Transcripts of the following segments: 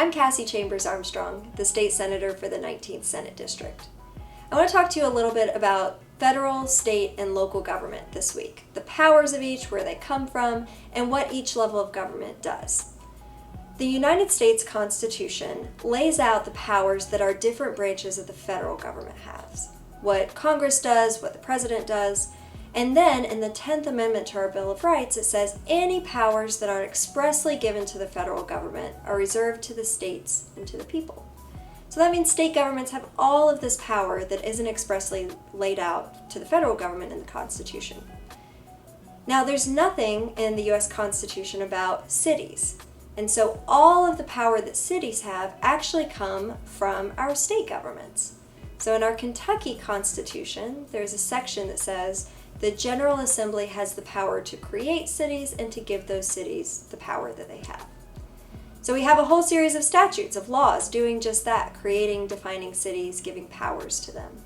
I'm Cassie Chambers Armstrong, the state senator for the 19th Senate District. I want to talk to you a little bit about federal, state, and local government this week, the powers of each, where they come from, and what each level of government does. The United States Constitution lays out the powers that our different branches of the federal government has, what Congress does, what the president does, and then in the 10th Amendment to our Bill of Rights, it says any powers that are expressly given to the federal government are reserved to the states and to the people. So that means state governments have all of this power that isn't expressly laid out to the federal government in the Constitution. Now, there's nothing in the U.S. Constitution about cities. And so all of the power that cities have actually come from our state governments. So in our Kentucky Constitution, there's a section that says the General Assembly has the power to create cities and to give those cities the power that they have. So we have a whole series of statutes, of laws, doing just that, creating, defining cities, giving powers to them.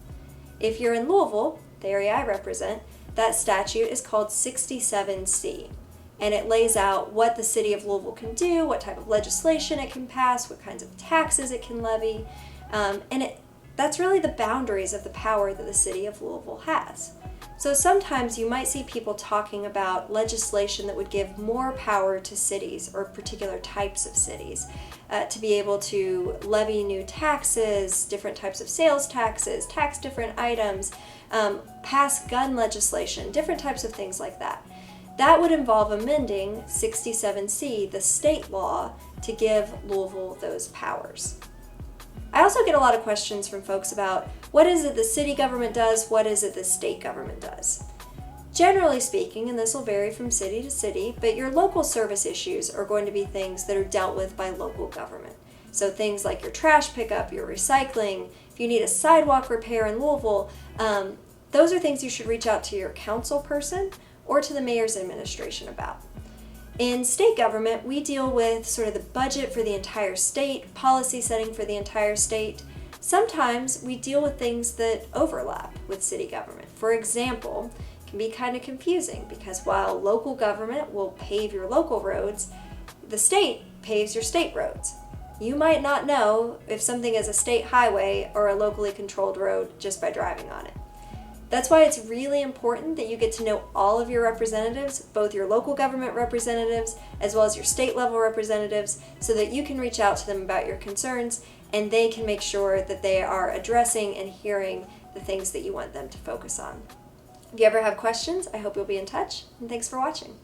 If you're in Louisville, the area I represent, that statute is called 67C. And it lays out what the city of Louisville can do, what type of legislation it can pass, what kinds of taxes it can levy. That's really the boundaries of the power that the city of Louisville has. So sometimes you might see people talking about legislation that would give more power to cities or particular types of cities to be able to levy new taxes, different types of sales taxes, tax different items, pass gun legislation, different types of things like that. That would involve amending 67C, the state law, to give Louisville those powers. I also get a lot of questions from folks about what is it the city government does, what is it the state government does. Generally speaking, and this will vary from city to city, but your local service issues are going to be things that are dealt with by local government. So things like your trash pickup, your recycling, if you need a sidewalk repair in Louisville, those are things you should reach out to your council person or to the mayor's administration about. In state government, we deal with sort of the budget for the entire state, policy setting for the entire state. Sometimes we deal with things that overlap with city government. For example, it can be kind of confusing because while local government will pave your local roads, the state paves your state roads. You might not know if something is a state highway or a locally controlled road just by driving on it. That's why it's really important that you get to know all of your representatives, both your local government representatives as well as your state level representatives, so that you can reach out to them about your concerns and they can make sure that they are addressing and hearing the things that you want them to focus on. If you ever have questions, I hope you'll be in touch, and thanks for watching.